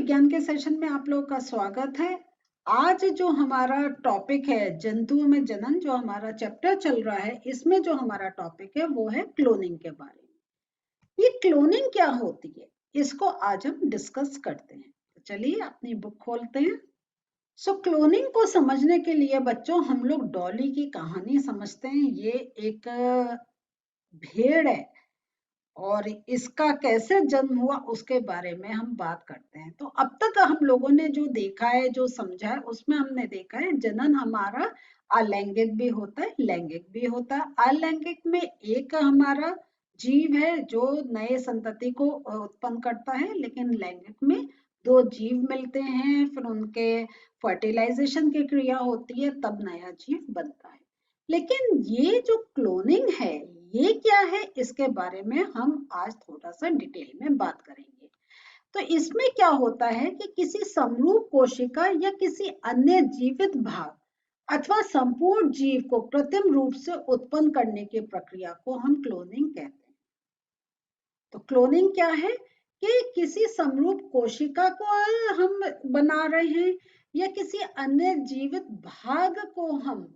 विज्ञान के सेशन में आप लोगों का स्वागत है। आज जो हमारा टॉपिक है जंतुओं में जनन, जो हमारा चैप्टर चल रहा है, इसमें जो हमारा टॉपिक है वो है क्लोनिंग के बारे में। ये क्लोनिंग क्या होती है, इसको आज हम डिस्कस करते हैं। तो चलिए अपनी बुक खोलते हैं। क्लोनिंग को समझने के लिए बच्चों हम लोग डॉली की कहानी समझते हैं। ये एक भेड़ है और इसका कैसे जन्म हुआ उसके बारे में हम बात करते हैं। तो अब तक हम लोगों ने जो देखा है, जो समझा है, उसमें हमने देखा है जनन हमारा अलैंगिक भी होता है, लैंगिक भी होता है। अलैंगिक में एक हमारा जीव है जो नए संतति को उत्पन्न करता है, लेकिन लैंगिक में दो जीव मिलते हैं, फिर उनके फर्टिलाइजेशन की क्रिया होती है, तब नया जीव बनता है। लेकिन ये जो क्लोनिंग है ये क्या है, इसके बारे में हम आज थोड़ा सा डिटेल में बात करेंगे। तो इसमें क्या होता है कि किसी समरूप कोशिका या किसी अन्य जीवित भाग अथवा संपूर्ण जीव को कृत्रिम रूप से उत्पन्न करने की प्रक्रिया को हम क्लोनिंग कहते हैं। तो क्लोनिंग क्या है कि किसी समरूप कोशिका को हम बना रहे हैं या किसी अन्य जीवित भाग को हम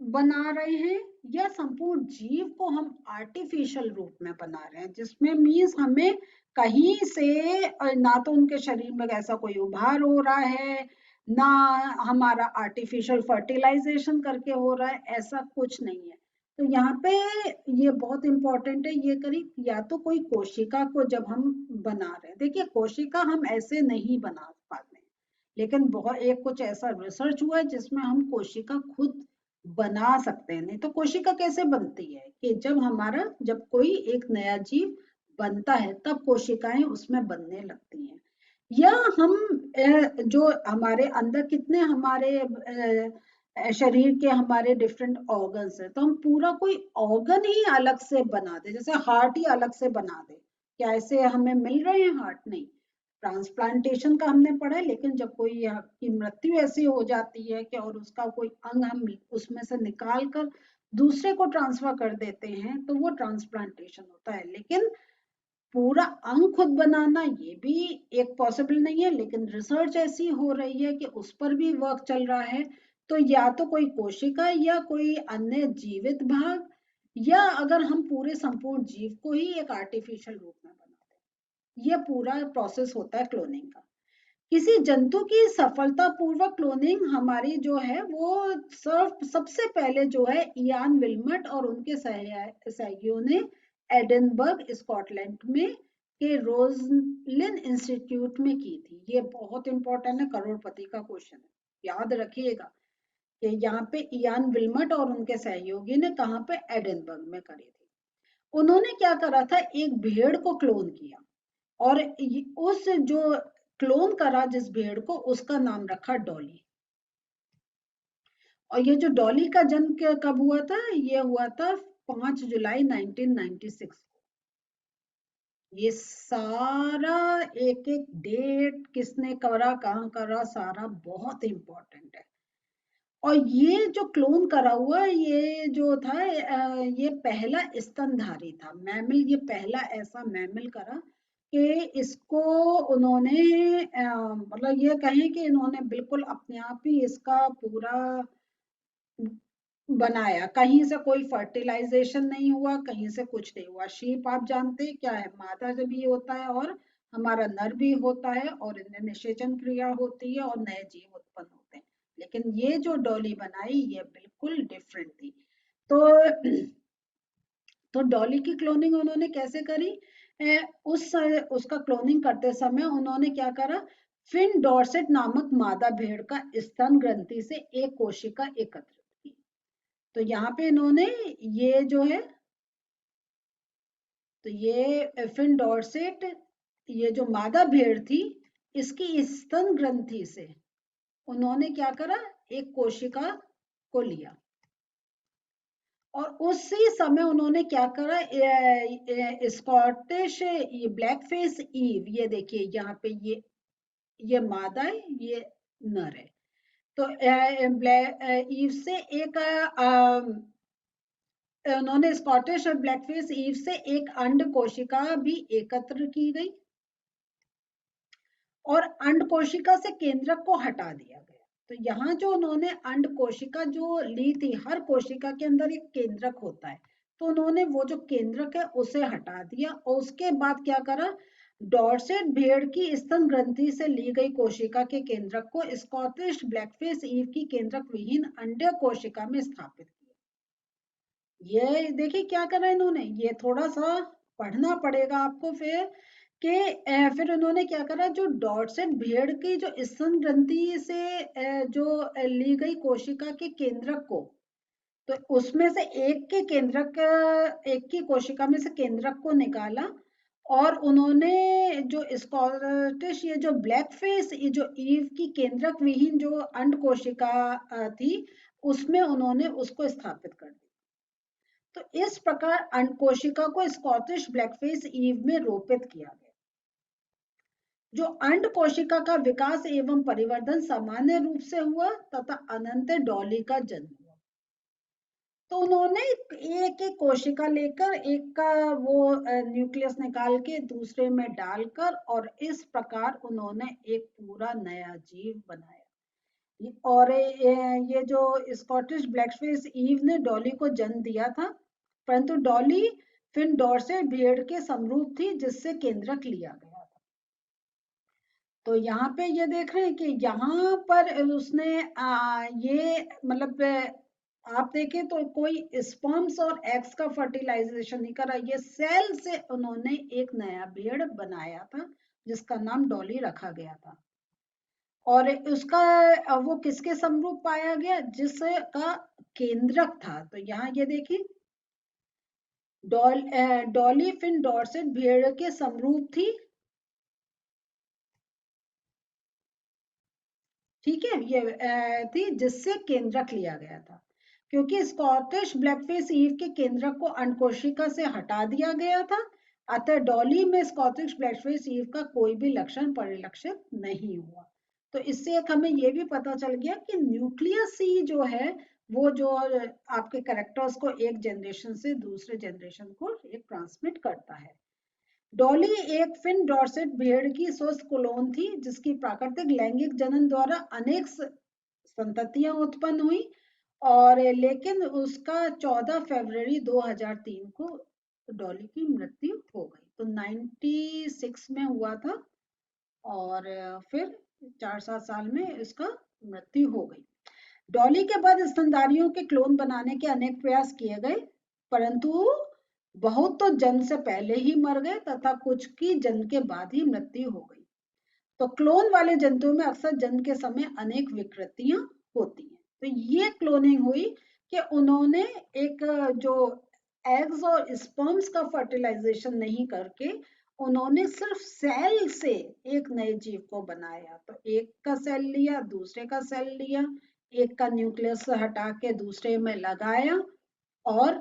बना रहे हैं या संपूर्ण जीव को हम आर्टिफिशियल रूप में बना रहे हैं, जिसमें मीन्स हमें कहीं से ना तो उनके शरीर में ऐसा कोई उभार हो रहा है, ना हमारा आर्टिफिशियल फर्टिलाइजेशन करके हो रहा है, ऐसा कुछ नहीं है। तो यहाँ पे ये बहुत इंपॉर्टेंट है, ये करीब या तो कोई कोशिका को जब हम बना रहे हैं, देखिए कोशिका हम ऐसे नहीं बना पाते, लेकिन बहुत एक कुछ ऐसा रिसर्च हुआ है जिसमें हम कोशिका खुद बना सकते हैं। नहीं तो कोशिका कैसे बनती है कि जब कोई एक नया जीव बनता है तब कोशिकाएं उसमें बनने लगती हैं। या हम जो हमारे अंदर कितने हमारे शरीर के हमारे डिफरेंट ऑर्गन्स है, तो हम पूरा कोई ऑर्गन ही अलग से बना दे, जैसे हार्ट ही अलग से बना दे, क्या ऐसे हमें मिल रहे हैं हार्ट? नहीं। ट्रांसप्लांटेशन का हमने पढ़ा है, लेकिन जब कोई की मृत्यु ऐसी हो जाती है कि और उसका कोई अंग हम उसमें से निकाल कर दूसरे को ट्रांसफर कर देते हैं तो वो ट्रांसप्लांटेशन होता है। लेकिन पूरा अंग खुद बनाना ये भी एक पॉसिबल नहीं है, लेकिन रिसर्च ऐसी हो रही है कि उस पर भी वर्क चल रहा है। तो या तो कोई कोशिका या कोई अन्य जीवित भाग, या अगर हम पूरे संपूर्ण जीव को ही एक आर्टिफिशियल रूप में बनाते हैं, यह पूरा प्रोसेस होता है क्लोनिंग का। किसी जंतु की सफलतापूर्वक क्लोनिंग हमारी जो है वो सबसे पहले जो है इयान विल्मट और उनके सहयोगियों ने एडिनबर्ग स्कॉटलैंड में के रोजलिन इंस्टीट्यूट में की थी। ये बहुत इंपॉर्टेंट है, करोड़पति का क्वेश्चन है, याद रखिएगा कि यहाँ पे इयान विल्मट और उनके सहयोगी ने कहाँ पे, एडिनबर्ग में करी थी। उन्होंने क्या करा था, एक भेड़ को क्लोन किया और उस जो क्लोन करा जिस भेड़ को, उसका नाम रखा डॉली। और ये जो डॉली का जन्म कब हुआ था, ये हुआ था 5 जुलाई 1996 को। ये सारा एक एक डेट किसने करा, कहाँ करा, सारा बहुत इंपॉर्टेंट है। और ये जो क्लोन करा हुआ ये जो था, ये पहला स्तनधारी था मैमल, ये पहला ऐसा मैमल करा कि इसको उन्होंने मतलब ये कहें कि इन्होंने बिल्कुल अपने आप ही इसका पूरा बनाया, कहीं से कोई फर्टिलाइजेशन नहीं हुआ, कहीं से कुछ नहीं हुआ। शीप आप जानते हैं क्या है, मादा जब भी होता है और हमारा नर भी होता है और इनमें निषेचन क्रिया होती है और नए जीव उत्पन्न होते हैं। लेकिन ये जो डॉली बनाई ये बिल्कुल डिफरेंट थी। तो डॉली की क्लोनिंग उन्होंने कैसे करी, उसका क्लोनिंग करते समय उन्होंने क्या करा, फिन डॉर्सेट नामक मादा भेड़ का स्तन ग्रंथि से एक कोशिका एकत्रित की। तो यहाँ पे इन्होंने ये जो है, तो ये फिन डॉर्सेट, ये जो मादा भेड़ थी, इसकी स्तन ग्रंथि से उन्होंने क्या करा, एक कोशिका को लिया और उसी समय उन्होंने क्या करा, स्कॉटिश ब्लैक फेस ईव, ये देखिए यहाँ पे ये मादा है, ये नर है। तो ब्लैक ईव से एक उन्होंने स्कॉटिश और ब्लैकफेस ईव से एक अंड कोशिका भी एकत्र की गई और अंड कोशिका से केंद्रक को हटा दिया गया। तो यहाँ जो उन्होंने अंड कोशिका जो ली थी, हर कोशिका के अंदर एक केंद्रक होता है, तो उन्होंने वो जो केंद्रक है उसे हटा दिया और उसके बाद क्या करा, डॉर्सेट भेड़ की स्तन ग्रंथि से ली गई कोशिका के केंद्रक को स्कॉटिश ब्लैकफेस ईव की केंद्रक विहीन अंडे कोशिका में स्थापित किया। ये देखिए क्या करा इन्होंने, ये थोड़ा सा पढ़ना पड़ेगा आपको फिर कि फिर उन्होंने क्या करा, जो डॉर्सेट भेड़ की जो स्तन ग्रंथि से जो ली गई कोशिका के केंद्रक को, तो उसमें से एक के केंद्रक, एक की कोशिका में से केंद्रक को निकाला और उन्होंने जो स्कॉटिश ये जो ब्लैक फेस ये जो ईव की केंद्रक विहीन जो अंड कोशिका थी उसमें उन्होंने उसको स्थापित कर दिया। तो इस प्रकार अंड कोशिका को स्कॉटिश ब्लैकफेस ईव में रोपित किया गया। जो अंड कोशिका का विकास एवं परिवर्धन सामान्य रूप से हुआ तथा अनंत डॉली का जन्म हुआ। तो उन्होंने एक एक कोशिका लेकर एक का वो न्यूक्लियस निकाल के दूसरे में डालकर और इस प्रकार उन्होंने एक पूरा नया जीव बनाया। और ये जो स्कॉटिश ब्लैकफेस ईव ने डॉली को जन्म दिया था, परंतु डॉली फिन डॉर्सेट भेड़ के समरूप थी जिससे केंद्रक लिया गया था। तो यहाँ पे ये देख रहे हैं कि यहाँ पर उसने ये मतलब आप देखें तो कोई स्पर्म्स और एग्स का फर्टिलाइजेशन नहीं करा, ये सेल से उन्होंने एक नया भेड़ बनाया था जिसका नाम डॉली रखा गया था। और उसका वो किसके समरूप पाया गया, जिसका केंद्रक था। तो यहाँ ये देखिए डॉली फिन डॉर्सेट भेड़ के समरूप थी, ठीक है, ये थी जिससे केंद्रक लिया गया था। क्योंकि स्कॉटिश ब्लैकफेस ईव के केंद्रक को अंडकोशिका से हटा दिया गया था, अतः डॉली में स्कॉटिश ब्लैकफेस ईव का कोई भी लक्षण परिलक्षित नहीं हुआ। तो इससे एक हमें ये भी पता चल गया कि न्यूक्लियस ही जो है वो जो आपके कैरेक्टर्स को एक जनरेशन से दूसरे जनरेशन को एक ट्रांसमिट करता है। डॉली एक फिन डॉर्सेट भेड़ की स्वस्थ क्लोन थी जिसकी प्राकृतिक लैंगिक जनन द्वारा अनेक संततियां उत्पन्न हुई, और लेकिन उसका 14 फरवरी 2003 को डॉली की मृत्यु हो गई। तो 96 में हुआ था और फिर 4-7 साल में इसका मृत्यु हो गई। डॉली के बाद स्तनधारियों के क्लोन बनाने के अनेक प्रयास किए गए, परंतु बहुत तो जन्म से पहले ही मर गए तथा कुछ की जन्म के बाद ही मृत्यु हो गई। तो क्लोन वाले जंतुओं में अक्सर जन्म के समय अनेक विकृतियां होती हैं। तो ये क्लोनिंग हुई कि उन्होंने एक जो एग्स और स्पर्म्स का फर्टिलाइजेशन नहीं करके उन्होंने सिर्फ सेल से एक नए जीव को बनाया। तो एक का सेल लिया, दूसरे का सेल लिया, एक का न्यूक्लियस हटा के दूसरे में लगाया और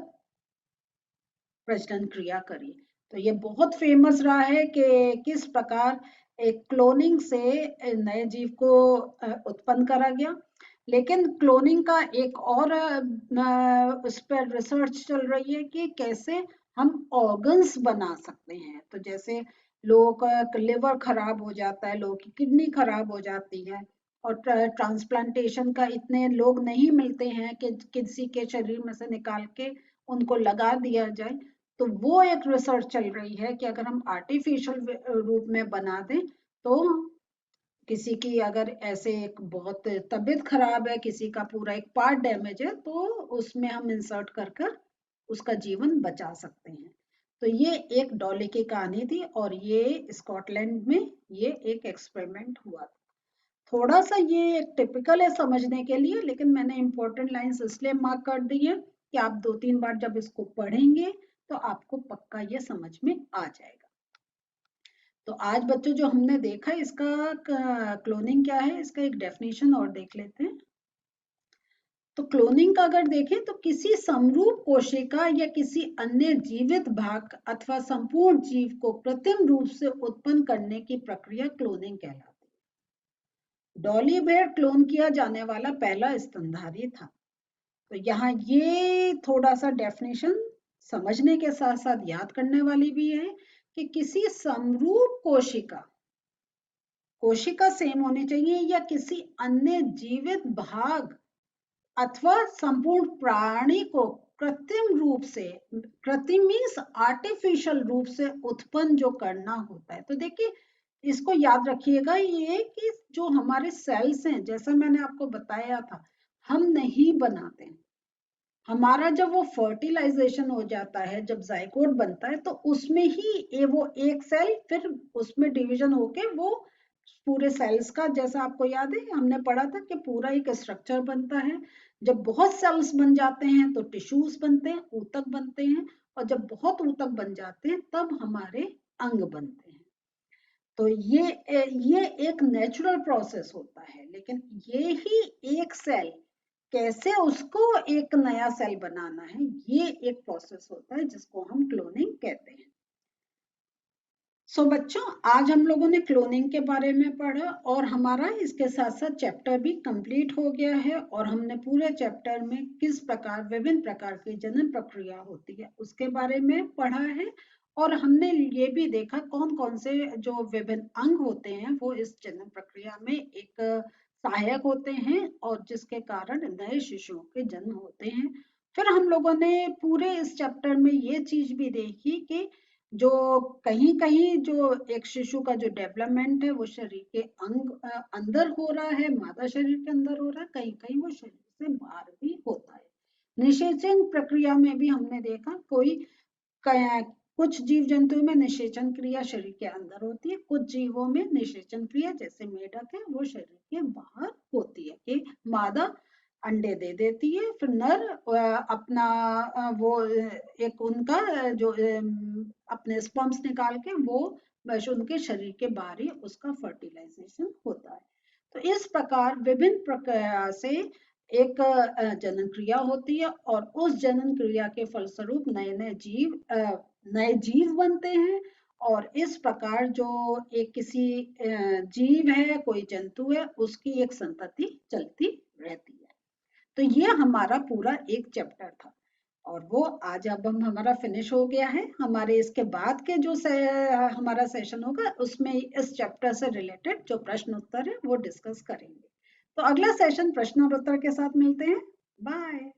प्रजनन क्रिया करी। तो ये बहुत फेमस रहा है कि किस प्रकार एक क्लोनिंग से नए जीव को उत्पन्न करा गया। लेकिन क्लोनिंग का एक और उस पर रिसर्च चल रही है कि कैसे हम ऑर्गन्स बना सकते हैं। तो जैसे लोगों का लिवर खराब हो जाता है, लोगों की किडनी खराब हो जाती है और ट्रांसप्लांटेशन का इतने लोग नहीं मिलते हैं कि किसी के शरीर में से निकाल के उनको लगा दिया जाए। तो वो एक रिसर्च चल रही है कि अगर हम आर्टिफिशियल रूप में बना दें तो किसी की अगर ऐसे एक बहुत तबीयत खराब है, किसी का पूरा एक पार्ट डैमेज है, तो उसमें हम इंसर्ट कर कर उसका जीवन बचा सकते हैं। तो ये एक डॉली की कहानी थी और ये स्कॉटलैंड में ये एक एक्सपेरिमेंट हुआ था। थोड़ा सा ये टिपिकल है समझने के लिए, लेकिन मैंने इंपॉर्टेंट लाइंस इसलिए मार्क कर दी है कि आप 2-3 बार जब इसको पढ़ेंगे तो आपको पक्का ये समझ में आ जाएगा। तो आज बच्चों जो हमने देखा इसका क्लोनिंग क्या है, इसका एक डेफिनेशन और देख लेते हैं। तो क्लोनिंग का अगर देखें तो किसी समरूप कोशिका या किसी अन्य जीवित भाग अथवा संपूर्ण जीव को कृत्रिम रूप से उत्पन्न करने की प्रक्रिया क्लोनिंग कहलाती है। डॉली भेड़ क्लोन किया जाने वाला पहला स्तनधारी था। तो यहाँ ये थोड़ा सा डेफिनेशन समझने के साथ साथ याद करने वाली भी है कि किसी समरूप कोशिका कोशिका सेम होनी चाहिए या किसी अन्य जीवित भाग अथवा संपूर्ण प्राणी को कृत्रिम रूप से, कृत्रिम मीन्स आर्टिफिशियल रूप से उत्पन्न जो करना होता है। तो देखिए इसको याद रखिएगा, ये कि जो हमारे सेल्स हैं, जैसा मैंने आपको बताया था, हम नहीं बनाते। हमारा जब वो फर्टिलाइजेशन हो जाता है, जब जाइगोट बनता है, तो उसमें ही वो एक सेल फिर उसमें डिवीजन होके वो पूरे सेल्स का, जैसा आपको याद है हमने पढ़ा था कि पूरा एक स्ट्रक्चर बनता है। जब बहुत सेल्स बन जाते हैं तो टिश्यूज बनते हैं, ऊतक बनते हैं, और जब बहुत ऊतक बन जाते हैं तब हमारे अंग बनते हैं। तो ये एक नेचुरल प्रोसेस होता है, लेकिन ये ही एक सेल कैसे उसको एक नया सेल बनाना है, ये एक प्रोसेस होता है जिसको हम क्लोनिंग कहते हैं। सो बच्चों, आज हम लोगों ने क्लोनिंग के बारे में पढ़ा और हमारा इसके साथ साथ चैप्टर भी कंप्लीट हो गया है, और हमने पूरे चैप्टर में किस प्रकार विभिन्न प्रकार की जनन प्रक्रिया होती है उसके बारे में पढ़ा है, और हमने ये भी देखा कौन कौन से जो विभिन्न अंग होते हैं वो इस जनन प्रक्रिया में एक सहायक होते हैं और जिसके कारण नए शिशुओं के जन्म होते हैं। फिर हम लोगों ने पूरे इस चैप्टर में ये चीज भी देखी कि जो कहीं कहीं जो एक शिशु का जो डेवलपमेंट है वो शरीर के अंदर हो रहा है, मादा शरीर के अंदर हो रहा है, कहीं कहीं वो शरीर से बाहर भी होता है। निषेचन प्रक्रिया में भी हमने देखा कुछ जीव जंतुओं में निषेचन क्रिया शरीर के अंदर होती है, कुछ जीवों में निषेचन क्रिया जैसे मेढक है वो शरीर के बाहर होती है कि मादा अंडे दे देती है, फिर नर अपना वो एक उनका जो अपने स्पर्म्स निकाल के वो बस उनके शरीर के बाहर ही उसका फर्टिलाइजेशन होता है। तो इस प्रकार विभिन्न प्रक्रिया से एक जनन क्रिया होती है और उस जनन क्रिया के फलस्वरूप नए जीव बनते हैं, और इस प्रकार जो एक किसी जीव है, कोई जंतु है, उसकी एक संतति चलती रहती है। तो ये हमारा पूरा एक चैप्टर था और वो आज अब हमारा फिनिश हो गया है। हमारे इसके बाद के जो हमारा सेशन होगा उसमें इस चैप्टर से रिलेटेड जो प्रश्न उत्तर है वो डिस्कस करेंगे। तो अगला सेशन प्रश्न और उत्तर के साथ मिलते हैं। बाय।